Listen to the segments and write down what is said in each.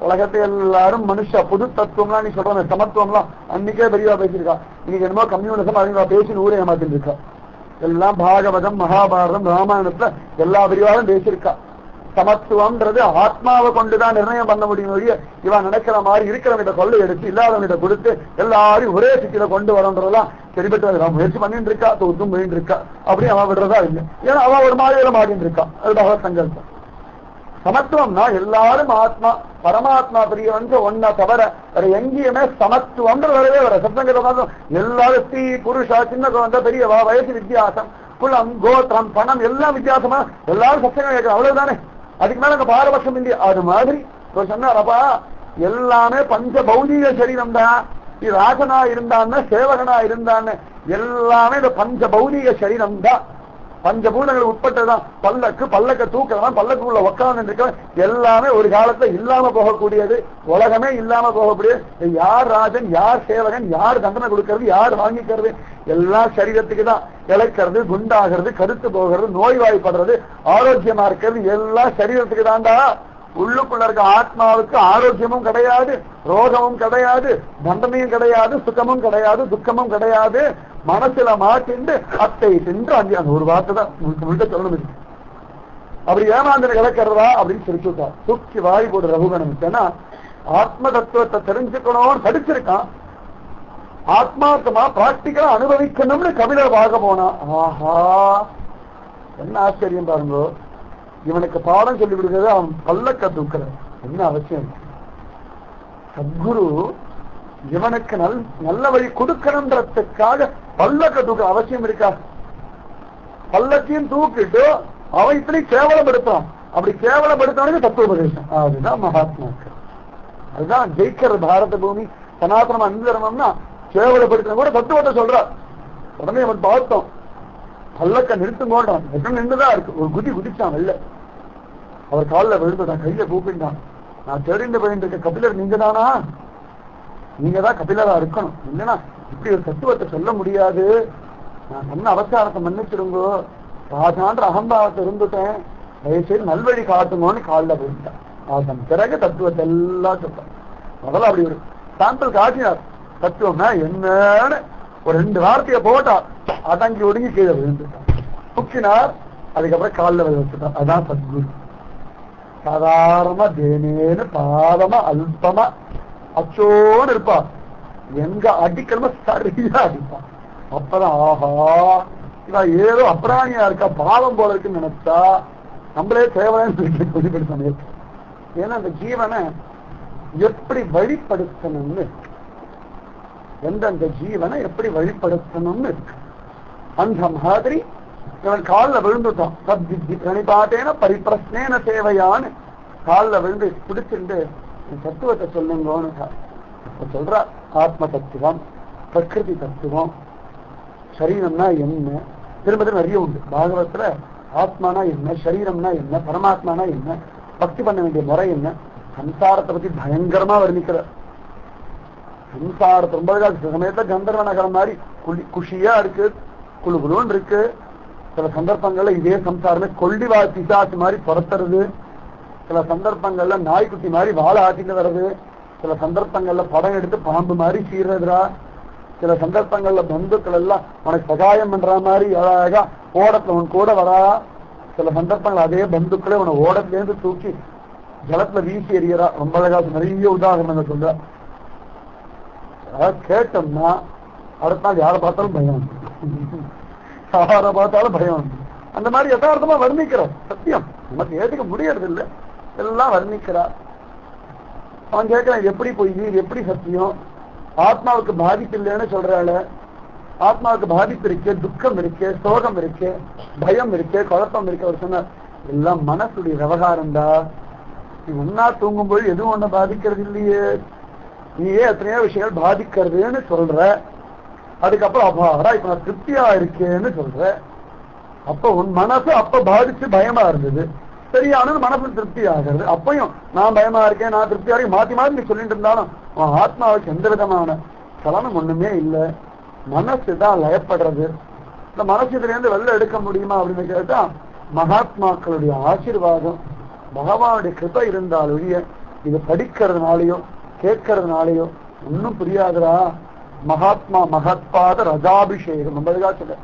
உலகத்தை எல்லாரும் மனுஷ பொது தத்துவம்லாம் நீ சொல்ற சமத்துவம்லாம் அன்னைக்கே பெரியவா பேசியிருக்கா. இன்னைக்கு என்னமோ கம்யூனிசம் அறிவா பேசி ஊரே ஏமாத்திட்டு இருக்கா. எல்லாம் பாகவதம் மகாபாரதம் ராமாயணத்துல எல்லா பெரியவாரும் பேசியிருக்கா. சமத்துவம்ன்றது ஆத்மாவை கொண்டுதான் நிர்ணயம் பண்ண முடியும். இவன் நினைக்கிற மாதிரி இருக்கிறவங்கிட்ட கொள்ளை எடுத்து இல்லாதவங்கிட்ட கொடுத்து எல்லாரையும் ஒரே சிட்டியில கொண்டு வரன்றதெல்லாம் சரிபட்டு முயற்சி பண்ணிட்டு இருக்கா. தோத்தும் போயிட்டு இருக்கா. அப்படின்னு அவன் விடுறதா இல்லை. ஏன்னா அவன் ஒரு மாதிரியில மாறிட்டு இருக்கா. அது பகவத் சங்கல்பம். சமத்துவம்னா எல்லாரும் ஆத்மா பரமாத்மா பெரியவன் ஒன்ன தவிர வேற எங்கேயுமே சமத்துவம்ன்ற வரவே வர சத்தங்க எல்லாரும் ஸ்ரீ புருஷா சின்ன குழந்தை பெரியவா வயசு வித்தியாசம் குலம் கோத்திரம் பணம் எல்லாம் வித்தியாசமா எல்லாரும் சத்தங்க கேட்கணும். அவ்வளவுதானே. அதுக்கு மேல அங்க பாரபட்சம் இல்லையா. அது மாதிரி சொன்னாரப்பா எல்லாமே பஞ்ச பௌதிக சரீரம் தான். நீ ராஜனா இருந்தான்னு சேவகனா இருந்தான்னு எல்லாமே இந்த பஞ்ச பௌதிக சரீரம் தான். பஞ்சபூதங்கள் உட்பட்டதான். பல்லக்க தூக்கலாம், பல்லக்குள்ள உட்கார்ந்து இருக்க எல்லாமே ஒரு காலத்துல இல்லாம போகக்கூடியது. உலகமே இல்லாம போகக்கூடியது. யார் ராஜன், யார் சேவகன், யார் தண்டனை கொடுக்கறது, யார் வாங்கிக்கிறது, எல்லாம் சரீரத்துக்கு தான். இழைக்கிறது, குண்டாகிறது, கருத்து போகிறது, நோய்வாய்ப்படுறது, ஆரோக்கியமா இருக்கிறது எல்லாம் சரீரத்துக்கு தான்டா. உள்ளுக்குள்ள இருக்க ஆத்மாவுக்கு ஆரோக்கியமும் கிடையாது, ரோகமும் கிடையாது, தண்டனையும் கிடையாது, சுகமும் கிடையாது, துக்கமும் கிடையாது. மனசுல மாட்டிண்டு அத்தை சென்று அங்கே அந்த ஒரு வார்த்தை தான் முழுக்க சொல்லணும். அப்படி ஏமாந்தனை இழக்கிறதா அப்படின்னு சிரிச்சுட்டார். தூக்கி வாரி போடு ரகுகணன். ஆத்ம தத்துவத்தை தெரிஞ்சுக்கணும்னு படிச்சிருக்கான். ஆத்மார்த்தமா பிராக்டிக்கலா அனுபவிக்கணும்னு கபிலர் பார்க்க போனா. ஆஹா என்ன ஆச்சரியம் பாருங்க. இவனுக்கு பாடம் சொல்லி விடுகிறது அவன் பல்லக்க தூக்குற என்ன அவசியம். சத்குரு இவனுக்கு நல்ல வழி கொடுக்கணுன்றதுக்காக பல்லக்க தூக்க அவசியம் இருக்கா? பல்லக்கையும் தூக்கிட்டு அவன் இப்படி கேவலப்படுத்தான். அப்படி கேவலப்படுத்தவனுக்கு தத்துவோபதேசம். அதுதான் மகாத்மாக்கள். அதுதான் ஜெயிக்கிற பாரத பூமி சனாதனம் அன்பு தர்மம்னா கேவலப்படுத்தின கூட தத்துவத்தை சொல்றார். உடனே அவன் பார்த்தோம் பல்லக்க நிறுத்துங்கோண்டான். நின்றுதான் இருக்கு. ஒரு குதி குதிச்சான் வெளில. அவர் காலில் விழுந்துட்டான், கையில கூப்பிட்டான். நான் தெரிந்து போயிட்டு இருக்க கபிலர் நீங்க தானா? நீங்க தான் கபிலரா இருக்கணும். இல்லைன்னா இப்படி ஒரு தத்துவத்தை சொல்ல முடியாது. நான் சொன்ன அவசாரத்தை மன்னிச்சிருங்கோ. ராஜான்ற அகம்பாவத்தை இருந்துட்டேன். தயவுசெய்து நல்வழி காட்டுங்கன்னு காலில் விழுந்துட்டான். அதன் பிறகு தத்துவத்தை எல்லாம் சொல்றான். முதல்ல அப்படி ஒரு சாம்பிள் காட்டினார். தத்துவம்னா என்னன்னு ஒரு 2 வார்த்தையை போட்டார். அடங்கி ஒடுங்கி கீழே விழுந்துட்டான். தூக்கினார். அதுக்கப்புறம் காலில் வச்சுட்டான். அதான் சத்குரு. சாதாரணமா தேனேன்னு பாதமா அல்பமா அச்சோடு இருப்பான். எங்க அடிக்கணுமோ சரியா அடிப்பான். அப்பதான் ஆஹா இவன் ஏதோ அப்ராணியா இருக்கா பாவம் போல இருக்குன்னு நினைச்சா நம்மளே தேவையான வெளிப்படுத்த. ஏன்னா அந்த ஜீவனை எப்படி வழிப்படுத்தணும்னு எந்தெந்த ஜீவனை எப்படி வழிப்படுத்தணும்னு இருக்கு. அந்த மாதிரி இவன் காலில் விழுந்துட்டான். பிரணிபாட்டேன பரிப்பிரஸ்னேன சேவையான்னு காலில் விழுந்து பிடிச்சிருந்து தத்துவத்தை சொல்லுங்கன்னு சொல்ற. ஆத்ம தத்துவம், பிரகிருதி தத்துவம், சரீரம்னா என்ன, திரும்ப நிறைய உண்டு பாகவத்துல. ஆத்மானா என்ன, சரீரம்னா என்ன, பரமாத்மானா என்ன, பக்தி பண்ண வேண்டிய முறை என்ன, சம்சாரத்தை பத்தி பயங்கரமா வர்ணிக்கிற. சம்சாரத்தை ரொம்ப சமயத்துல கந்தர்வ நகரம் மாதிரி குஷியா இருக்கு, குழு குழுன்னு இருக்கு. சில சந்தர்ப்பங்கள்ல இதே சம்சாரமே கொல்லிவா பிசாசு மாதிரி துரத்துறது. சில சந்தர்ப்பங்கள்ல நாய்க்குட்டி மாதிரி வாழை ஆட்டிட்டு வர்றது. சில சந்தர்ப்பங்கள்ல படம் எடுத்து பாம்பு மாதிரி சீர்றதுரா. சில சந்தர்ப்பங்கள்ல பந்துக்கள் எல்லாம் உனக்கு சகாயம் பண்ற மாதிரி அழகா ஓடத்துல உன் கூட வரா. சில சந்தர்ப்பங்கள் அதே பந்துக்களே உன ஓடத்துல இருந்து தூக்கி ஜலத்துல வீசி எறியறா. ரொம்ப அழகா நிறைய உதாரணங்கள் சொல்ற. கேட்டோம்னா அடுத்த நாள் யாரை பார்த்தாலும் பயம், யாரை பார்த்தாலும் பயம். அந்த மாதிரி யதார்த்தமா வர்ணிக்கிறார். சத்தியம் நமக்கு ஏற்றுக்க முடியறது இல்லை, எல்லாம் வர்ணிக்கிறார். அவன் கேட்கிறான் எப்படி பொய், எப்படி சத்தியம்? ஆத்மாவுக்கு பாதிப்பு இல்லைன்னு சொல்றாள். ஆத்மாவுக்கு பாதிப்பு இருக்கு, துக்கம் இருக்கு, சோகம் இருக்கு, பயம் இருக்கு, குழப்பம் இருக்கு. அவர் சொன்னார் எல்லாம் மனசுடைய விவகாரம் தான். நீ ஒன்னா தூங்கும்போது எதுவும் ஒண்ணு பாதிக்கிறது இல்லையே, நீயே எத்தனையோ விஷயங்கள் பாதிக்கிறதுன்னு சொல்ற. அதுக்கப்புறம் அப்பாடா இப்ப நான் திருப்தியா இருக்கேன்னு சொல்ற. அப்ப உன் மனசு அப்ப பாதிச்சு பயமா இருந்தது, சரியானது மனசு திருப்தி ஆகிறது. அப்பயும் நான் பயமா இருக்கேன், நான் திருப்தியா இருக்கேன், மாத்தி மாத்தி நீ சொல்லிட்டு இருந்தாலும் உன் ஆத்மாவுக்கு எந்த விதமான சலனம் ஒண்ணுமே இல்லை. மனசுதான் லயப்படுறது. இந்த மனசு இதுல இருந்து வெளில எடுக்க முடியுமா அப்படின்னு கேட்டா மகாத்மாக்களுடைய ஆசீர்வாதம், பகவானுடைய கிருபை இருந்தால் ஒழிய இது படிக்கிறதுனாலயோ கேட்கறதுனாலயோ ஒன்னும் புரியாதுடா. மகாத்மா மகத்பாத ரஜாபிஷேகம் நம்மளுக்கா சொல்ல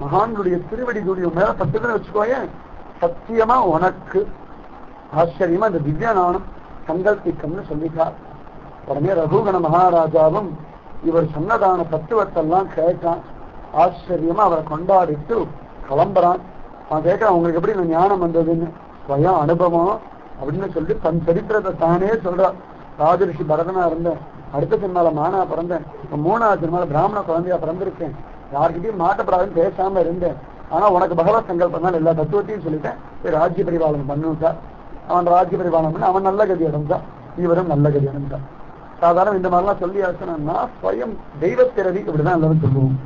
மகான்களுடைய திருவடி துடிய மேல பத்துன்னு வச்சுக்கோயேன், சத்தியமா உனக்கு ஆச்சரியமா இந்த திவ்யானானம் சங்கல்பிக்கம்னு சொல்லிட்டார். உடனே ரகுகண மகாராஜாவும் இவர் சொன்னதான தத்துவத்தெல்லாம் கேட்டான். ஆச்சரியமா அவரை கொண்டாடிட்டு கிளம்புறான். நான் கேட்கிறேன், உங்களுக்கு எப்படி இந்த ஞானம் வந்ததுன்னு. ஸ்வயம் அனுபவம் அப்படின்னு சொல்லி தன் சரித்திரத்தை தானே சொல்றார். ராஜரிஷி பரதனா இருந்தேன், அடுத்த சினிமால மானா பிறந்தேன், இப்ப 3வது சினிமால பிராமண குழந்தையா பிறந்திருக்கேன், யார்கிட்டையும் மாட்டப்படாதுன்னு பேசாம இருந்தேன். ஆனா உனக்கு பகவத் சங்கல்பம் எல்லா தத்துவத்தையும் சொல்லிட்டேன், ராஜ்ய பரிபாலனம் பண்ணுட்டான். அவன் ராஜ்ய பரிபாலனம் பண்ணி அவன் நல்ல கதி அடைஞ்சான், இவரும் நல்ல கதி அடைஞ்சான். சாதாரண இந்த மாதிரிலாம் சொல்லி ஆச்சுன்னா ஸ்வயம் தெய்வத்திறவி இப்படிதான் எல்லாரும் சொல்லுவோம்.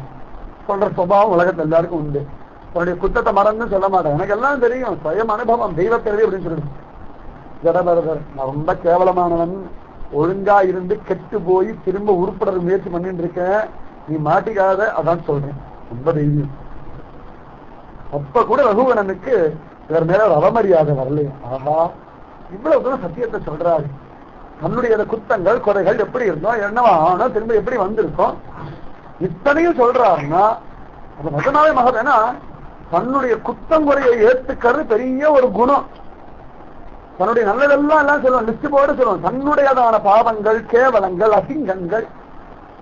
சொல்ற சுபாவம் உலகத்துல எல்லாருக்கும் உண்டு. தன்னுடைய குத்தத்தை மறந்து சொல்ல மாட்டேன், எனக்கு எல்லாம் தெரியும், ஸ்வயம் அனுபவம் தெய்வத்திறவி அப்படின்னு சொல்லிடு. ஜடபரதர், நான் ரொம்ப கேவலமானவன், ஒழுங்கா இருந்து கெட்டு போய் திரும்ப உருப்பட முயற்சி பண்ணிட்டு இருக்கேன், நீ மாட்டிக்காத, அதான் சொல்றேன். ரொம்ப தைரியம். அப்ப கூட ரகுவணனுக்கு இவர் மேல அவமரியாதை வரலையா? ஆஹா, இவ்வளவு தூரம் சத்தியத்தை சொல்றாரு. தன்னுடைய குத்தங்கள் குறைகள் எப்படி இருந்தோம், என்னவா ஆனா திரும்ப எப்படி வந்திருக்கோம், இத்தனையும் சொல்றாருன்னா அது நிஜமாவே மகன். ஏன்னா தன்னுடைய குத்தம் குறையை ஏத்துக்கிறது பெரிய ஒரு குணம். தன்னுடைய நல்லதெல்லாம் எல்லாம் சொல்லுவோம், லிஸ்ட் போட்டு சொல்லுவோம். தன்னுடையதான பாவங்கள் கேவலங்கள் அசிங்கங்கள்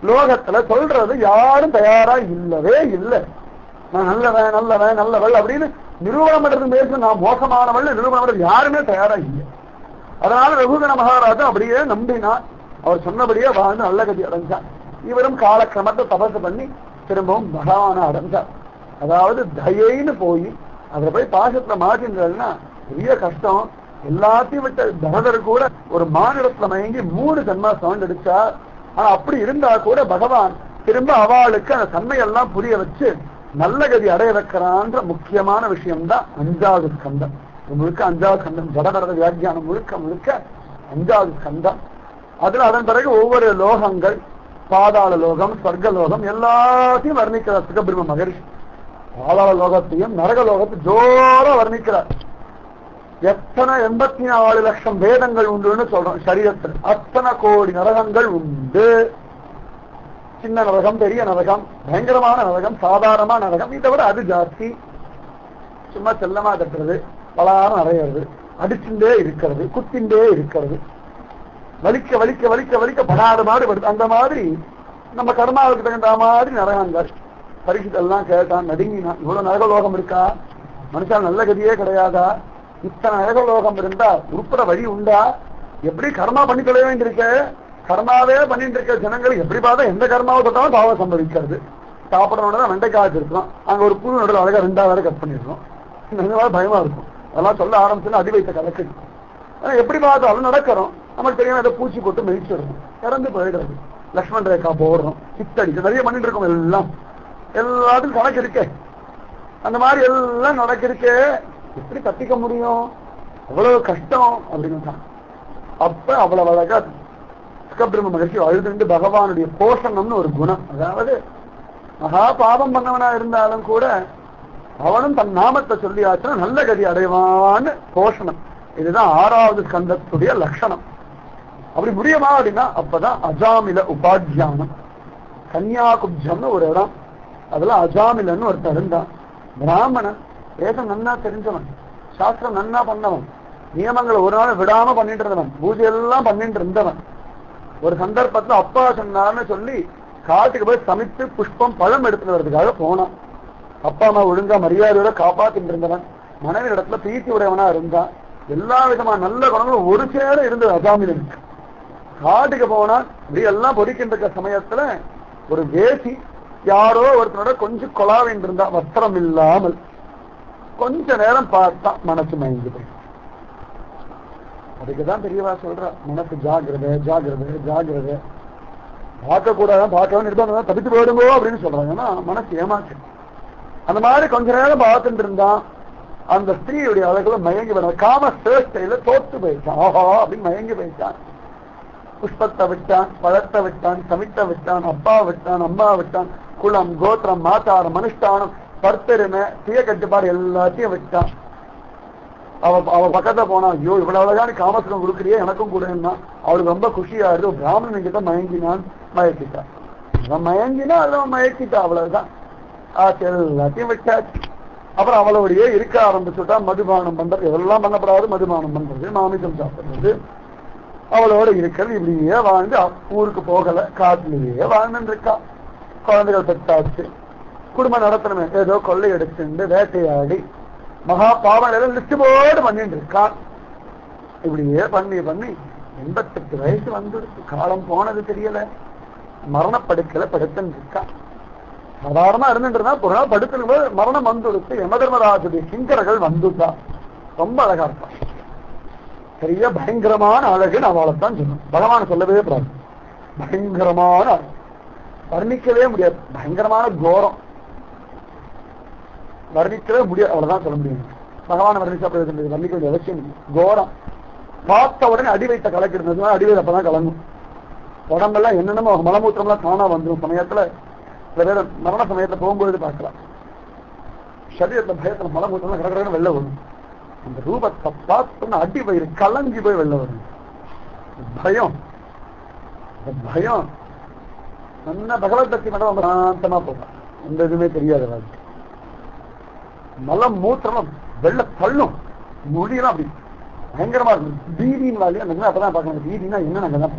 லோகத்துல சொல்றது யாரும் தயாரா இல்லவே இல்லை. நான் நல்லவன் நல்லவன் நல்லவள் அப்படின்னு நிரூபணம் பண்றது மேற்கு நான் மோசமானவள் நிரூபணம் பண்றது யாருமே தயாரா இல்லை. அதனால ரகுகண மகாராஜா அப்படியே நம்பினார். அவர் சொன்னபடியே வாழ்ந்து நல்ல கதி அடைஞ்சார். இவரும் காலக்கிரமத்தை தபசு பண்ணி திரும்பவும் பகவான அடைஞ்சார். அதாவது தயைன்னு போய் அதுல போய் பாசத்துல மாற்றின்றதுன்னா பெரிய கஷ்டம். எல்லாத்தையும் விட்ட பரதர் கூட ஒரு மானிடத்துல மயங்கி 3 ஜன்மா சவுண்ட் அடிச்சார். ஆனா அப்படி இருந்தா கூட பகவான் திரும்ப அவளுக்கு அந்த தன்மையெல்லாம் புரிய வச்சு நல்ல கதி அடைய வைக்கிறான்ற முக்கியமான விஷயம்தான் 5வது ஸ்கந்தம். முழுக்க 5வது ஸ்கந்தம் ஜடபரத வியாக்கியானம் முழுக்க முழுக்க 5வது ஸ்கந்தம். அதுல அதன் பிறகு ஒவ்வொரு லோகங்கள், பாதாள லோகம், சொர்க்க லோகம் எல்லாத்தையும் வர்ணிக்கிறார் சுகபிரம்ம மகரிஷி. பாதாள லோகத்தையும் நரக லோகத்தையும் ஜோரா வர்ணிக்கிறார். எத்தனை 84 லட்சம் வேதங்கள் உண்டுன்னு சொல்றோம் சரீரத்தில். அத்தனை கோடி நரகங்கள் உண்டு. சின்ன நரகம், பெரிய நரகம், பயங்கரமான நரகம், சாதாரணமான நரகம், இதை விட அது ஜாஸ்தி. சும்மா செல்லமா தட்டுறது, பலாரம் அறையிறது, அடிச்சுட்டே இருக்கிறது, குத்திண்டே இருக்கிறது, வலிக்க வலிக்க வலிக்க வலிக்க படாத மாதிரி வருது. அந்த மாதிரி நம்ம கர்மாவுக்கு தகுந்த மாதிரி நரகங்கள். பரிசுத்தெல்லாம் கேட்டான், நடுங்கினான். இவ்வளவு நரகலோகம் இருக்கா? மனுஷன் நல்ல கதியே கிடையாதா? இத்தனை நரகலோகம் இருந்தா உருப்பட வழி உண்டா? எப்படி கர்மா பண்ணி தொலைய வேண்டியிருக்க? கர்மாவே பண்ணிட்டு இருக்க ஜனங்கள் எப்படி பார்த்தா எந்த கர்மாவை தொட்டாலும் பாவம் சம்பவிக்கிறது. சாப்பிடறோம்னா வெண்டைக்காய் இருக்கும், அங்க ஒரு புழு நடுவில் அழகா 2வது கட் பண்ணிடுறோம். பயமா இருக்கும். அதெல்லாம் சொல்ல ஆரம்பிச்சுன்னா அடி வைத்த கலக்கு. ஆனா எப்படி பார்த்தாலும் நடக்கிறோம். நமக்கு தெரியாம அதை பூச்சி போட்டு மெதிச்சிடுறோம், இறந்து போயிடுறது. லக்ஷ்மண் ரேகா போடுறோம், சித்தடிச்சு நிறைய பண்ணிட்டு இருக்கோம். எல்லாம் எல்லாத்துக்கும் கணக்கு இருக்கே. அந்த மாதிரி எல்லாம் நடக்கிருக்கே, எப்படி தப்பிக்க முடியும்? அவ்வளவு கஷ்டம் அப்படின்னு. அப்ப அவ்வளவு அழகா சுகபிரம்ம மகிழ்ச்சி அழுதுண்டு பகவானுடைய போஷணம்னு ஒரு குணம். அதாவது மகா பாவம் பண்ணவனா இருந்தாலும் கூட அவனும் தன் நாமத்தை சொல்லியாச்சுன்னா நல்ல கதி அடைவான்னு போஷணம். இதுதான் 6வது ஸ்கந்தத்துடைய லட்சணம். அப்படி முடியுமா அப்படின்னா அப்பதான் அஜாமில உபாத்தியானம். கன்யாகுப்ஜம்னு ஒரு இடம், அதுல அஜாமிலன்னு ஒருத்தர் இருந்தான். பிராமணன், வேதம் நன்னா தெரிஞ்சவன், சாஸ்திரம் நன்னா பண்ணவன், நியமங்களை ஒரு நாள் விடாம பண்ணிட்டு இருந்தவன், பூஜை எல்லாம் பண்ணிட்டு இருந்தவன். ஒரு சந்தர்ப்பத்துல அப்பா சொன்னார்னு சொல்லி காட்டுக்கு போய் சமைத்து புஷ்பம் பழம் எடுத்துட்டு வர்றதுக்காக போனான். அப்பா அம்மா ஒழுங்கா மரியாதையோட காப்பாத்திட்டு இருந்தவன், மனைவி இடத்துல பிரீத்தி உடையவனா இருந்தான். எல்லா விதமான நல்ல குணங்களும் ஒரு சேர இருந்தது அஜாமிலனுக்கு. காட்டுக்கு போனான். இப்படி எல்லாம் பொறிக்கின்ற இருக்க சமயத்துல ஒரு வேசி யாரோ ஒருத்தனோட கொஞ்சம் கொலாவின் இருந்தா, வஸ்திரம் இல்லாமல். கொஞ்ச நேரம் பார்த்தான், மனசு மயங்கி போய். அதுக்குதான் பெரியவா சொல்ற, மனசு ஜாகிரதை ஜாகிரதை ஜாகிரதை, பார்க்க கூடாதான், பார்க்கவும் இருந்தா தப்பித்து போயிடுங்கோ அப்படின்னு சொல்றாங்க. ஏன்னா மனசு ஏமாச்சு. அந்த மாதிரி கொஞ்ச நேரம் பார்த்துட்டு இருந்தான். அந்த ஸ்திரீயுடைய அழகுல மயங்கி வர காம சேஷ்டையில தோத்து போயிட்டான். ஆஹா அப்படின்னு மயங்கி போயிட்டான். புஷ்பத்தை விட்டான், பழத்தை விட்டான், சமிட்ட விட்டான், அப்பா விட்டான், அம்மா விட்டான், குலம் கோத்திரம் மாத்தாரம் அனுஷ்டானம் பற்பெருமை சுய கட்டுப்பாடு எல்லாத்தையும் விட்டான். அவ பக்கத்துல போனா, ஐயோ இவ்வளவு அழகான காமசுரம் கொடுக்குறியே எனக்கும் கூடன்னா அவளுக்கு ரொம்ப குஷியா இருக்கு. பிராமணன் கிட்ட மயங்கினான், மயக்கிட்டான். அவன் மயங்கினா அவன் மயக்கிட்டா, அவ்வளவுதான். எல்லாத்தையும் விட்டாச்சு. அப்புறம் அவளோடையே இருக்க ஆரம்பிச்சுட்டா. மதுபானம் பண்றது எதெல்லாம் பண்ணப்படாது, மதுபானம் பண்றது, மாமிசம் சாப்பிடுறது, அவளோட இருக்கிறது. இப்படியே வாழ்ந்து ஊருக்கு போகல, காட்டிலேயே வாழ்ந்துட்டு இருக்கா. குழந்தைகள் பெற்றாச்சு, குடும்பம் நடத்தணுமே, ஏதோ கொள்ளை எடுத்துட்டு வேட்டையாடி மகா பாவம் லிஸ்ட் போர்டு பண்ணிட்டு இருக்கான். இப்படியே பண்ணி பண்ணி 88 வயசு வந்துடுச்சு. காலம் போனது தெரியல. மரணப்படுக்கல படுத்துன்னு இருக்கான். சாதாரணமா இருந்துட்டு இருந்தா ஒரு நாள் படுத்துக்கும் போது மரணம் வந்துடுச்சு. யமதர்மராஜுடைய கிங்கரர்கள் வந்துட்டா. ரொம்ப அழகா இருப்பான். சரியா பயங்கரமான அழகுன்னு அவளைத்தான் சொன்னான். பகவான் சொல்லவே கூடாது. பயங்கரமான அழகு வர்ணிக்கவே முடியாது. பயங்கரமான கோரம் வர்ணிக்கவே முடியாது. அவ்வளவுதான் சொல்ல முடியும். பகவான் வர்ணிச்சா வர்ணிக்க வேண்டிய அவசியம் இல்லை. கோரம் பார்த்த உடனே அடி வைத்த கலக்கிடுறது. அடி வைத்த அப்பதான் கலங்கும். உடம்பெல்லாம் என்னென்னமோ மலமூத்திரம்லாம் தானா வந்துடும். சமயத்துல சில பேர் மரண சமயத்துல போகும்போது பார்க்கலாம், சரீரத்துல பயத்துல மலமூத்திரம் கடற்கரை வெளில வரும். அந்த ரூபத்தை பார்த்தோம்னா அடி வயிறு கலங்கி போய் வெளில வரும். பயம் பயம் நல்ல பகவத் பக்தி மட்டும் சாந்தமா போகும். எந்த இதுவுமே தெரியாது. வாழ்க்கை மலம் மூத்திரம் வெள்ள தள்ளும். முடியெல்லாம் அப்படி பயங்கரமா இருக்கும். பீதியின் வாழ்க்கை அப்பதான் பார்க்கணும். பீதினா என்ன நாங்கதான்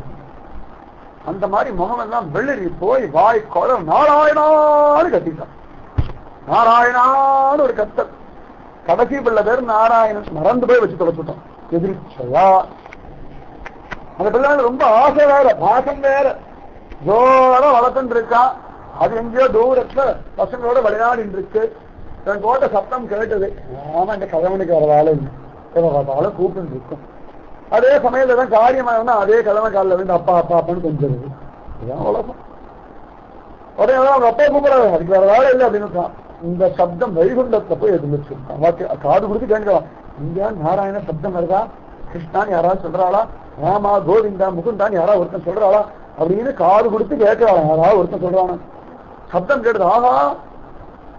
அந்த மாதிரி முகம் எல்லாம் வெள்ளரி போய் வாய் கொலை நாராயணான்னு கத்திட்டான். நாராயணான்னு ஒரு கத்தல். கடைசி பிள்ளை பேர் நாராயணன். மறந்து போய் வச்சு தொலைச்சுட்டோம். எதிர்ச்சையா அந்த பிள்ளை ரொம்ப ஆசை வேற, பாசம் வேற, ஜோர வளர்த்துட்டு இருக்கா. அது எங்கேயோ தூரத்துல பசங்களோட விளையாடி இருக்கு. என் கோட்ட சத்தம் கேட்டது. ஆமா, இந்த கதவனுக்கு வர வேலை இல்லை, கூப்பிட்டு இருக்கும். அதே சமயத்துல தான் காரியமா அதே கிழமை காலில் வந்து அப்பா அப்பா அப்பான்னு கொஞ்சம் இதுதான் உலகம். உடனே அவங்க அப்பா கூப்பிடாது, அதுக்கு வேற வேலை இல்லை அப்படின்னு. இந்த சப்தம் வைகுண்டத்தை போய் எதிர்த்து காது கொடுத்து கேட்கலாம். இங்க நாராயண சப்தம் வருதா, கிருஷ்ணான்னு யாராவது சொல்றாளா, ராமா கோவிந்தா முகுந்தான்னு யாராவது ஒருத்தன் சொல்றாளா அப்படின்னு காது கொடுத்து கேட்கலாம். யாராவது ஒருத்தன் சொல்றானா சப்தம் கேட்டது. ஆஹா,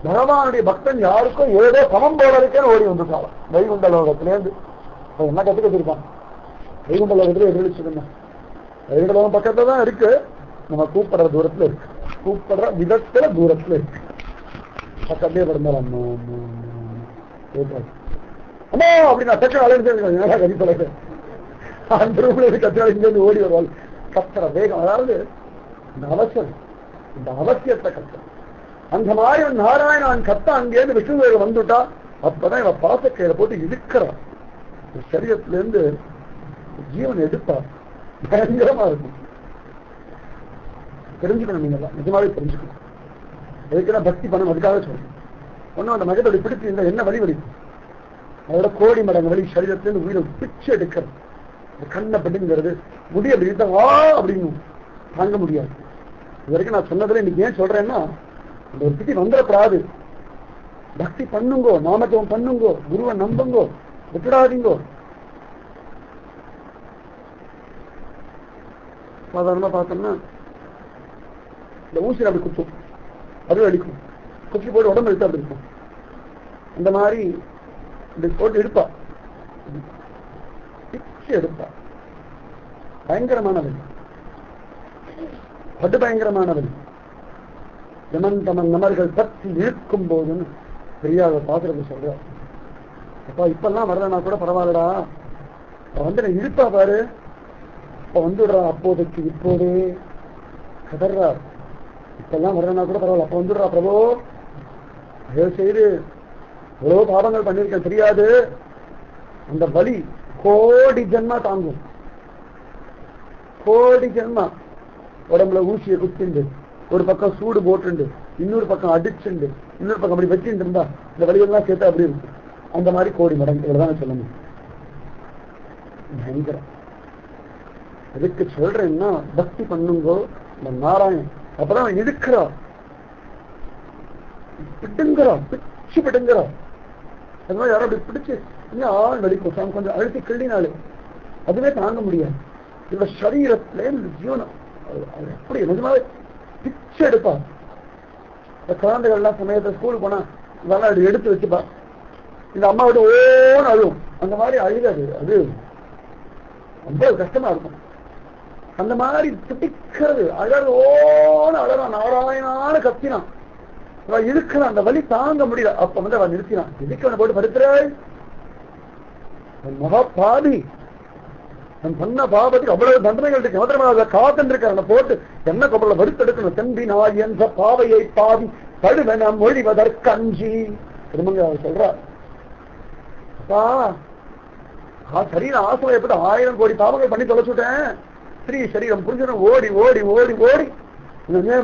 பகவானுடைய பக்தன் யாருக்கும் ஏதோ சமம் போறதுக்கேன்னு ஓடி வந்துட்டாலும் வைகுண்ட லோகத்திலேருந்து. என்ன கத்துக்கிட்டிருக்கான் வைகுண்ட லோகத்துல எதிர்த்துருந்தேன். வைகுண்ட லோகம் பக்கத்துல தான் இருக்கு, நம்ம கூப்பிடுற தூரத்துல இருக்கு, கூப்பிடுற விதத்துல தூரத்துல இருக்கு. பக்கத்தே படுந்தாலும் அம்மா அப்படின்னா சச்ச அலைஞ்சு கதிப்பலை அந்த ரூம்ல கத்திர இருந்து ஓடி வருவாள். கத்துற வேகம், அதாவது இந்த அவசரம், இந்த அவசியத்தை கத்துற அந்த மாதிரி நாராயணன் கத்த அங்கேருந்து விஷ்ணுவேல வந்துட்டா. அப்பதான் இவ பாசக்கையில போட்டு இழுக்கிறான். சரீரத்துல இருந்து ஜீவன் எடுப்பா. பயங்கரமா இருக்கும். தெரிஞ்சுக்கணும், நீங்க எல்லாம் நிஜமாவே தெரிஞ்சுக்கணும். எதுக்குன்னா பக்தி பண்ணணும், அதுக்காக சொல்லணும். ஒன்னும் அந்த மகத்தோட பிடிச்சி இருந்தா என்ன வழி வலிக்கும், அதோட கோடி மடங்கு வழி சரீரத்திலிருந்து உயிரை பிச்சு எடுக்கிறது. கண்ணை படிங்கிறது முடிய அப்படி வா அப்படின்னு தாங்க முடியாது. இது வரைக்கும் நான் சொன்னதுல இன்னைக்கு ஏன் சொல்றேன்னா, அந்த ஒரு பிடி வந்துடக்கூடாது. பக்தி பண்ணுங்கோ, நாமத்துவம் பண்ணுங்கோ, குருவை நம்புங்கோ, விட்டுடாதீங்கோ. சாதாரணமா பார்த்தோம்னா இந்த ஊசி அப்படி குத்தும், அது அடிக்கும், குச்சி போட்டு உடம்பு எடுத்து அப்படி இருக்கும். அந்த மாதிரி இப்படி போட்டு எடுப்பா, பிச்சு எடுப்பா. பயங்கரமானவன், படு பயங்கரமானவன். யமந்தமன் நமர்கள் பற்றி இழுக்கும் போதுன்னு பெரியாத பாக்குறது சொல்ற. அப்பா இப்பெல்லாம் வரலன்னா கூட பரவாயில்லடா, வந்து நான் இழுப்பா பாரு, இப்ப வந்துடுறா, அப்போதைக்கு இப்போதே கதர்றா. இப்பெல்லாம் வரலன்னா கூட பரவாயில்ல, அப்ப வந்துடுறா பிரபோ, தயவு செய்து எவ்வளவு பாவங்கள் பண்ணிருக்கேன் தெரியாது, அந்த வலி கோடி ஜென்மா தாங்கும். கோடி ஜென்மா உடம்புல ஊசியை குத்திண்டு, ஒரு பக்கம் சூடு போட்டுண்டு, இன்னொரு பக்கம் அடிச்சுண்டு, இன்னொரு பக்கம் அப்படி வச்சுட்டு இருந்தா இந்த வழியெல்லாம் சேர்த்து அப்படி இருக்கு. அந்த மாதிரி கோடி மடங்கு இவ்வளவுதான் சொல்ல முடியும். பயங்கரம். எதுக்கு சொல்றேன்னா, பக்தி பண்ணுங்கோ. இந்த நாராயணன் அப்பதான் இழுக்கிறா, பிட்டுங்கிறா, பிச்சு பிட்டுங்கிறா. யாரும் அப்படி பிடிச்சு இன்னும் ஆள் வலிக்கும், கொஞ்சம் அழுத்தி கிள்ளினாலே அதுவே தாங்க முடியாது. இவ சரீரத்துல ஜீவனம் எப்படி நிஜமாவே பிச்சு எடுப்பா. குழந்தைகள் எல்லாம் சமயத்துல ஸ்கூல் போனா இதெல்லாம் எடுத்து வச்சுப்பா. இந்த அம்மா விட்டு ஓன்னு அழுவும். அந்த மாதிரி அழுகாது, அது ரொம்ப கஷ்டமா இருக்கும். அந்த மாதிரி துடிக்கிறது, அழகு ஓன்னு அழகான், நாராயணான கத்தினான், இழுக்கலாம், அந்த வலி தாங்க முடியல. அப்ப வந்து அவன் நிறுத்தினான். இதுக்கு போட்டு படுத்துறாள், மகா பாதி, நான் பண்ண பாபத்துக்கு அவ்வளவு தண்டனைகள் இருக்கு. மதுரமாக காத்துன்னு இருக்க அவனை போட்டு என்ன கொப்பள வறுத்தெடுக்கணும். செம்பி நாய் என்ற பாவையை பாவி படுவன மொழிவதற்கஞ்சி திருமங்க அவர் சொல்றார். சரீர ஆசைப்பட்டு 1000 கோடி பாவங்கள் பண்ணி தொலைச்சுட்டேன். ஸ்ரீ சரீரம் புரிஞ்சிடும் ஓடி ஓடி ஓடி ஓடி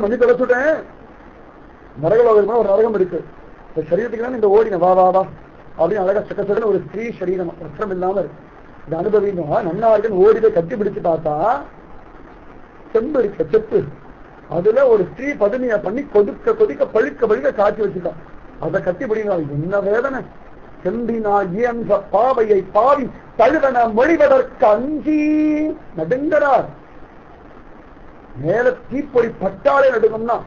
பண்ணி தொலைச்சுட்டேன். நரகலோகமா ஒரு நரகம் இருக்கு. இந்த சரீரத்துக்கு இந்த ஓடின வா வா வா அப்படின்னு அழகா சக்கசக்கன்னு ஒரு ஸ்ரீ சரீரம் கஷ்டம் இல்லாம இருக்கு. இந்த அனுபவிங்க நன்னா இருக்குன்னு ஓடி போய் கட்டி பிடிச்சு பார்த்தா செம்பு இருக்க செப்பு, அதுல ஒரு ஸ்ரீ பதுமையை பண்ணி கொதிக்க கொதிக்க பழுக்க பழுக்க காட்சி வச்சுட்டான். அதை கட்டி பிடிக்கலாம். என்ன வேதனை! செம்பினா இயன்ற பாவையை பாவி தழுவன மொழிவதற்கு அஞ்சி நடுங்கிறார். மேல தீப்பொறி பட்டாலே நடுங்கம்னா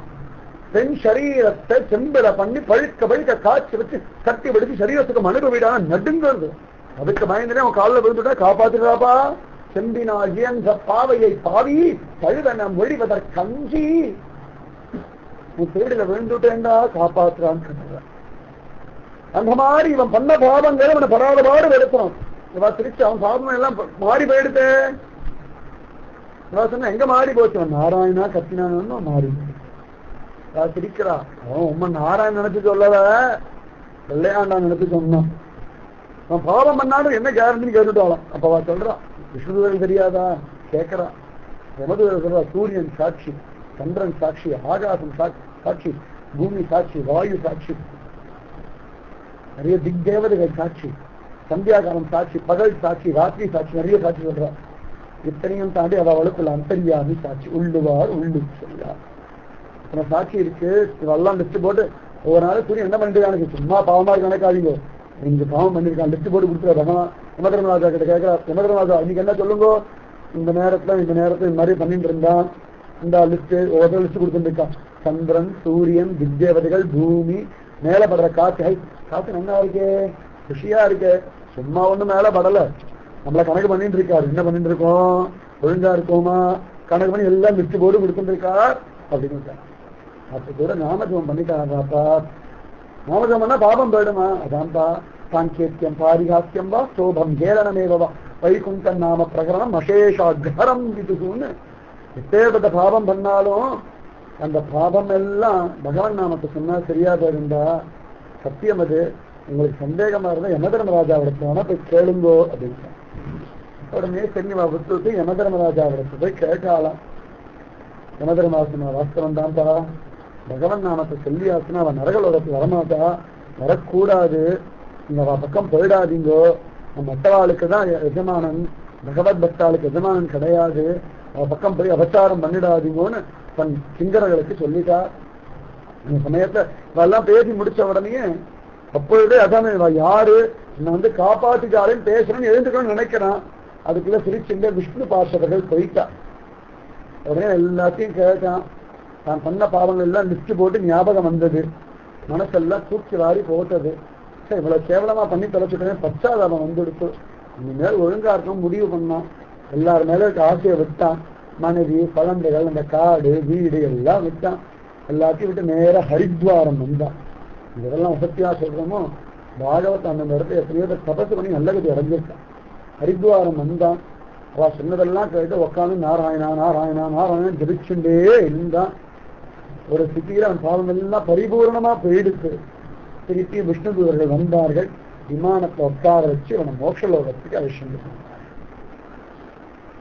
பெண் சரீரத்தை செம்பில பண்ணி பழுக்க பழுக்க காட்சி வச்சு கட்டி பிடிச்சு சரீரத்துக்கு அனுபவிடான நடுங்கிறது. அதுக்கு பயந்துனே அவன் காலில் விழுந்துட்டா காப்பாத்துறாப்பா. செம்பினா இயன்ற பாவையை பாவி தழுவன மொழிவதற்கு அஞ்சி உன் தேடில விழுந்துட்டேன்டா காப்பாத்துறான்னு சொல்றான். அந்த மாதிரி இவன் பண்ண பாவங்கள் அவனை படாத பாடு வெளுத்தான். இவன் திருச்சி அவன் பாவம் எல்லாம் மாறி போயிடுத்து. சொன்ன எங்க மாறி போச்சு? அவன் நாராயணா கத்தினான்னு மாறி சிரிக்கிறா. அவன் உண்மை நாராயணன் நினைச்சு சொல்லல, வெள்ளையாண்டா நினைச்சு சொன்னான். அவன் பாவம் பண்ணாலும் என்ன கேரண்டின்னு கேட்டுட்டாளாம். அப்ப அவன் சொல்றான், விஷ்ணுதேவன் தெரியாதா கேட்கிறான். யமதூதர் சொல்றா, சூரியன் சாட்சி, சந்திரன் சாட்சி, ஆகாசம் சாட்சி, பூமி சாட்சி, வாயு சாட்சி, நிறைய திக்தேவதைகள் சாட்சி, சந்தியாகாலம் சாட்சி, பகல் சாட்சி, ராத்திரி சாட்சி, நிறைய சாட்சி சொல்றார். இத்தனையும் தாண்டி அவளுக்குள்ள அந்தரியாமி சாட்சி, உள்ளுவார் உள்ளு சொல்றார். சாட்சி இருக்கு. இதெல்லாம் லிஸ்ட் போட்டு ஒவ்வொரு நாளும் சூரியன் என்ன பண்ணிட்டு சும்மா பாவமா இருக்கு நினைக்காதீங்க, நீங்க பாவம் பண்ணிருக்கான் லிஸ்ட் போட்டு கொடுத்துருவாங்க. யமதர்மராஜா கிட்ட கேட்கிறா, யமதர்மராஜா இன்னைக்கு என்ன சொல்லுங்க, இந்த நேரத்துல இந்த மாதிரி பண்ணிட்டு இருந்தான், இந்த லிஸ்ட் ஒவ்வொரு லிஸ்ட் கொடுத்துருக்கான். சந்திரன், சூரியன், திக்தேவதைகள், பூமி, மேல படுற காற்று. காற்று நல்லா இருக்கு, குஷியா இருக்கு, சும்மா ஒண்ணும் மேல படல, நம்மள கணக்கு பண்ணிட்டு இருக்காரு. என்ன பண்ணிட்டு இருக்கோம், ஒழுங்கா இருக்கோமா கணக்கு பண்ணி எல்லாம் லிஸ்ட் போட்டு கொடுத்துட்டு இருக்கார் அப்படின்னு. அப்ப கூட நாமஜபம் பண்ணிட்டாராப்பா. நாமஜபம் பண்ணா பாபம் போயிடுமா? அதான்ப்பா சாங்கேத்தியம் பாரிகாத்தியம் வா சோபம் கேரணமேவா வைகுண்டன் நாம பிரகரணம் அசேஷாகரம் விதுன்னு. எப்பேற்பட்ட பாபம் பண்ணாலும் அந்த பாபம் எல்லாம் பகவான் நாமத்தை சொன்னா சரியா போயிருந்தா சத்தியம். அது உங்களுக்கு சந்தேகமா இருந்தா யமதர்மராஜாவிடத்துல போய் கேளுங்கோ அப்படின்னு. உடனே சென்னிவா விட்டு யமதர்மராஜாவிடத்து போய் கேட்டாலாம். யமதர்மராஜன் வாஸ்தவம் தான்ப்பா, பகவன் நாமத்தை சொல்லி ஆச்சுன்னா அவன் நரகலோகத்துக்கு வரமாட்டா, வரக்கூடாது, நீங்க அவ பக்கம் போயிடாதீங்கோ, மற்றவாளுக்கு தான் எஜமானன், பகவத் பக்தாளுக்கு எஜமானன் கிடையாது, அவ பக்கம் போய் அபச்சாரம் பண்ணிடாதீங்கோன்னு தன் சிங்கர்களுக்கு சொல்லிட்டா. அந்த சமயத்துல இதெல்லாம் பேசி முடிச்ச உடனே அப்பொழுதே அதான் யாரு நான் வந்து காப்பாத்திட்டாலும் பேசணும்னு எழுந்துக்கணும்னு நினைக்கிறான். அதுக்குள்ள சிரிச்சுங்க விஷ்ணு பார்ஷவர்கள் போயிட்டா. உடனே எல்லாத்தையும் கேட்டான். தான் பண்ண பாவங்கள் எல்லாம் லிஸ்ட் போட்டு ஞாபகம் வந்தது, மனசெல்லாம் தூக்கி வாரி போட்டது. சரி இவ்வளவு கேவலமா பண்ணி தொலைச்சுட்டே பச்சாதாபம் வந்துடுத்து. இனிமேல் ஒழுங்கா இருக்கும் முடிவு பண்ணான். எல்லாரு மேல இருக்க ஆசையை விட்டான். மனைவி, குழந்தைகள், அந்த காடு, வீடு எல்லாம் விட்டான். எல்லாத்தையும் விட்டு நேர ஹரித்வாரம் வந்தான். இதெல்லாம் வசத்தியா சொல்றோமோ, பாகவத் அந்த இடத்துல எத்தனையோ தபசு பண்ணி நல்ல கதி அடைஞ்சிருக்கான். ஹரித்வாரம் வந்தான். அவ சொன்னதெல்லாம் கேட்டு உட்காந்து நாராயணா நாராயணா நாராயணன் ஜபிச்சுட்டே இருந்தான். ஒரு சிட்டியில அவன் பாவம் எல்லாம் பரிபூர்ணமா போயிடுச்சு. திருப்பி விஷ்ணு தூதர்கள் வந்தார்கள். விமானத்தை உட்கார வச்சு அவனை மோட்சலோகத்துக்கு அழிச்சுட்டு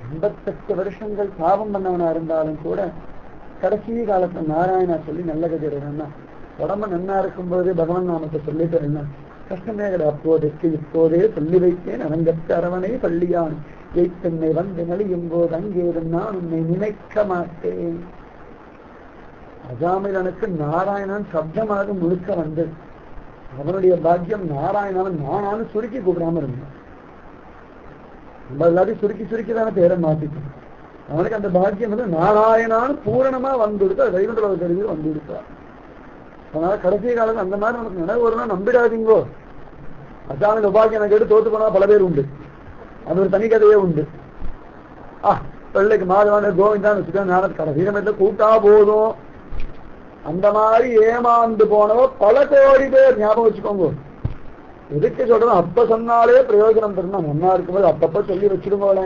88 வருஷங்கள் பாவம் பண்ணவனா இருந்தாலும் கூட கடைசி காலத்துல நாராயணா சொல்லி நல்ல கதி அடையணும்னா உடம்பு நன்னா இருக்கும்போதே பகவான் நாமத்தை சொல்லிட்டு என்ன கஷ்டமே கிடையாது. அப்போதைக்கு இப்போதே சொல்லி வைத்தேன் அரங்கத்து அரவணை பள்ளியான் எய்த்தென்னை வந்து நலியும் போது அங்கேதும் நான் உன்னை நினைக்க மாட்டேன். அஜாமிலனுக்கு நாராயணன் சப்தமாக முழுக்க வந்தது. அவனுடைய பாக்கியம் நாராயணன் நானானு சுருக்கி கூப்பிடாம இருந்தான். நம்ம எல்லாத்தையும் சுருக்கி சுருக்கி தானே பேரை மாத்திட்டோம். அவனுக்கு அந்த பாக்கியம் வந்து நாராயணான்னு பூரணமா வந்துடுத்து. அது வைகுண்டலோக தெரிஞ்சு வந்துடுத்தா. அதனால கடைசி காலத்துல அந்த மாதிரி உனக்கு நினைவு வரும்னா நம்பிடாதீங்கோ. அசாமியில் உபாக்கியம் கேட்டு தோத்து போனா பல பேர் உண்டு. அது ஒரு தனி கதையே உண்டு. பிள்ளைக்கு மாதவான கோவிந்தான் ஞான கடைசி சமயத்துல கூட்டா போதும். அந்த மாதிரி ஏமாந்து போனவோ பல கோடி பேர். ஞாபகம் வச்சுக்கோங்க. எதுக்கு சொல்றோம்? அப்ப சொன்னாலே பிரயோஜனம் தரணும். ஒன்னா இருக்கும்போது அப்பப்ப சொல்லி வச்சிருக்கோங்களே.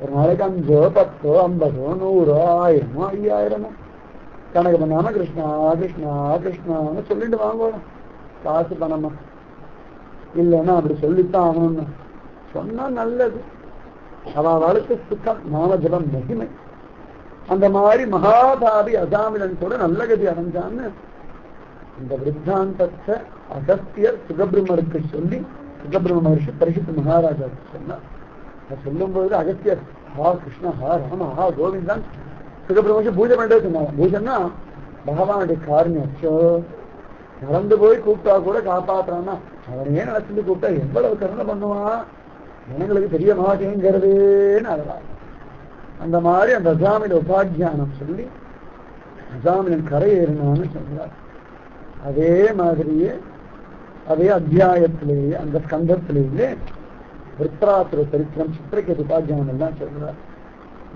ஒரு நாளைக்கு 5 10 50 100 1000 5000 கணக்கு பண்ணாம கிருஷ்ணா கிருஷ்ணா கிருஷ்ணான்னு சொல்லிட்டு வாங்கணும். காசு பணமா இல்லைன்னா அப்படி சொல்லித்தான் ஆகணும்னு சொன்னா நல்லது. அவளுக்கு சுத்தம் நாம ஜபம் மகிமை. அந்த மாதிரி மகாபாவி அசாமிலன் கூட நல்ல கதி அடைஞ்சான்னு இந்த விருத்தாந்தத்தை அகஸ்தியர் சுகபிரம்மருக்கு சொல்லி சுகபிரம்ம மகர்ஷி பரிசுத்த மகாராஜாவுக்கு சொன்னார். சொல்லும் பொழுது அகஸ்தியர் ஹா கிருஷ்ணா ஹா ராம ஹா கோவிந்தான் சுகபிரமர்ஷி பூஜை பண்ணிட்டே சொன்னாங்க. பூஜைன்னா பகவானுடைய காரியம். நடந்து போய் கூப்பிட்டா கூட காப்பாற்றுறான்னா அவனையே நடந்து கூப்பிட்டா எவ்வளவு கருணை பண்ணுவான். ஜனங்களுக்கு பெரிய மகாஜங்கிறதுன்னு அதெல்லாம். அந்த மாதிரி அந்த அசாமில உபாத்தியானம் சொல்லி அசாமிலின் கரை ஏறினான்னு சொல்றார். அதே மாதிரியே அதே அத்தியாயத்திலேயே அந்த ஸ்கந்தத்திலேயே விருத்ராசுர சரித்திரம் சித்திரகேது உபாத்தியானம் எல்லாம் சொல்றார்.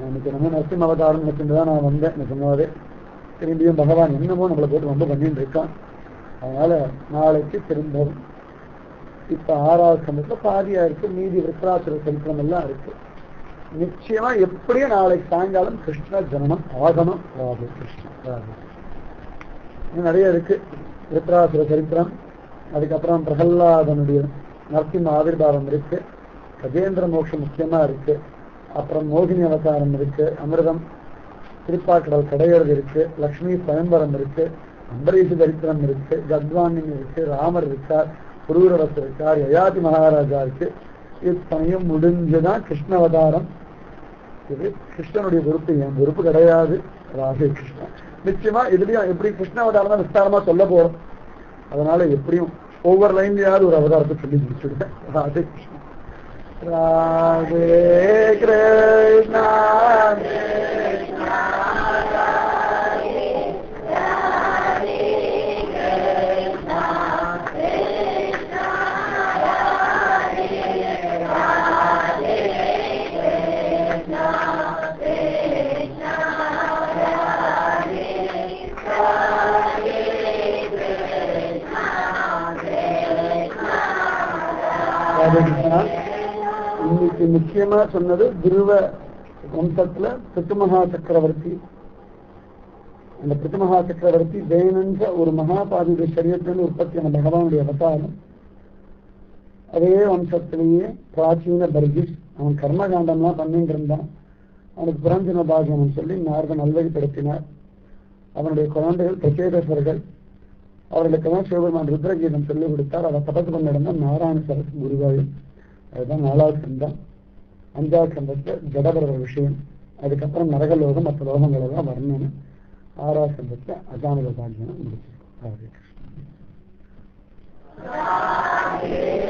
இன்னைக்கு நம்ம நரசிம்ம அவதாரம் நினைச்சுதான் நான் வந்தேன். சொன்னாரு திரும்பியும் பகவான் என்னமோ நம்மளை போட்டு ரொம்ப பண்ணிட்டு இருக்கான். அதனால நாளைக்கு திரும்பவும் இப்ப 6வது ஸ்கந்தத்துல பாதியா இருக்கு. மீதி விருத்ராசுர சரித்திரம் எல்லாம் இருக்கு. நிச்சயமா எப்படியும் நாளைக்கு சாயங்காலம் கிருஷ்ண ஜனனம் ஆகணும். ராதே கிருஷ்ண ராதே. இன்னும் நிறைய இருக்கு. விருத்ராசுர சரித்திரம், அதுக்கப்புறம் பிரகல்லாதனுடைய நரசிம்ம ஆவிர்வாவம் இருக்கு, கஜேந்திர மோட்சம் முக்கியமா இருக்கு, அப்புறம் மோகினி அவதாரம் இருக்கு, அமிர்தம் திருப்பாக்கடல் கடையறது இருக்கு, லக்ஷ்மி சுயம்பரம் இருக்கு, அம்பரீஷ சரித்திரம் இருக்கு, கத்வானின் இருக்கு, ராமர் இருக்கார், புரூரவஸ் இருக்கார், யயாதி மகாராஜா இருக்கு. இத்தனையும் முடிஞ்சுதான் கிருஷ்ண அவதாரம். இது கிருஷ்ணனுடைய பொறுப்பு, என் பொறுப்பு கிடையாது. ராதே கிருஷ்ணன். நிச்சயமா இதுலயும் எப்படி கிருஷ்ண அவதாரம் தான் விஸ்தாரமா சொல்ல போறோம். அதனால எப்படியும் ஒவ்வொரு லைன்லயாவது ஒரு அவதாரத்தை சொல்லி முடிச்சுடுவேன். ராதே கிருஷ்ணன். ராதே கிருஷ்ணா இன்னைக்கு முக்கியமா சொன்னது துருவ வம்சத்துல பிருத்துமகா சக்கரவர்த்தி. அந்த பிருத்துமகா சக்கரவர்த்தி ஜெயனன்ற ஒரு மகாபாதிய சரீரத்திலிருந்து உற்பத்தியான பகவானுடைய அவதாரம். அதே வம்சத்திலேயே பிராச்சீன பர்கிஸ் அவன் கர்மகாண்டம்லாம் பண்ணிட்டு இருந்தான். அவனுக்கு புரஞ்சன பாகியம் சொல்லி நாரத நல்வழிப்படுத்தினார். அவனுடைய குழந்தைகள் பிரச்சேதேஸ்வரர்கள். அவர்களுக்கெல்லாம் சிவபெருமான் ருத்ரகீதம் சொல்லிக் கொடுத்தார். அதை தபத்து பண்ண இடம் தான் நாராயண சரஸ் குருவாயூர். அதுதான் 4வது கண்டம். 5வது கண்டத்துல ஜடபரவ விஷயம், அதுக்கப்புறம் நரகலோகம் மற்ற லோகங்கள் எல்லாம் வரணும்னு 6வது கண்டத்துல அஜானக பாக்கியம் முடிச்சிருக்கோம். Hare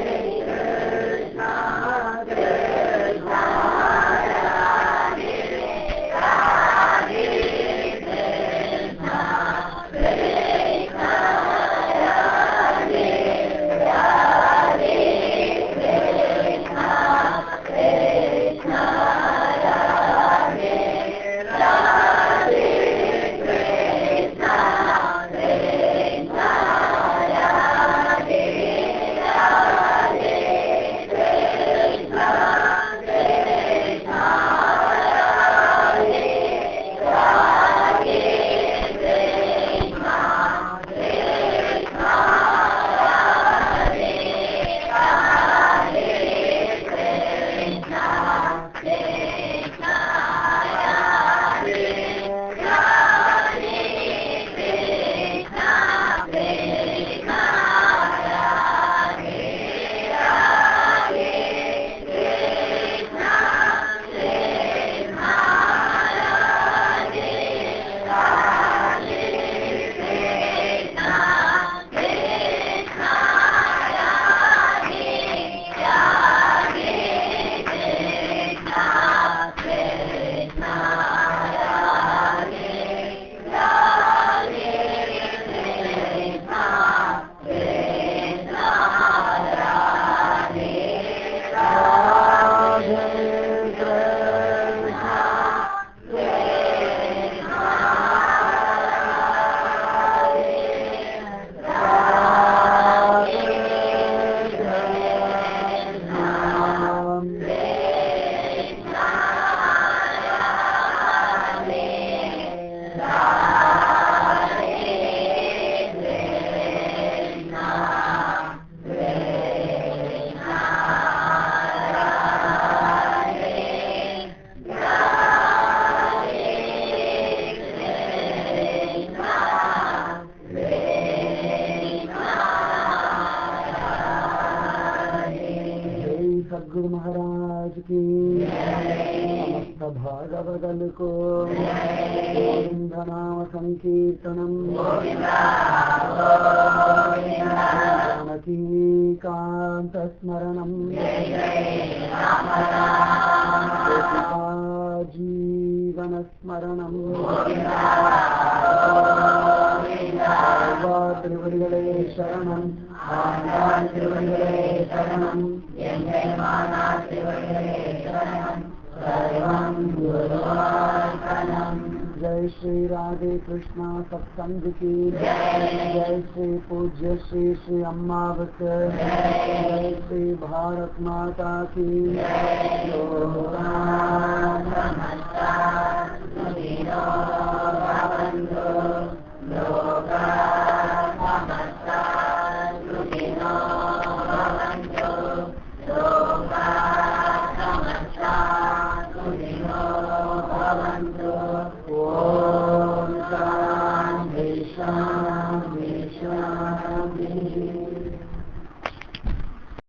भागवतलुको गोविन्दनाम संकीर्तनम् जानकीकान्तस्मरणम् जीवनस्मरणम् திருவடிகளே சரணம் திருவடிகளே சரணம் जय श्री राधे कृष्णा सत्संग की जय श्री पूज्य श्री श्री अम्मावत जय श्री भारत माता की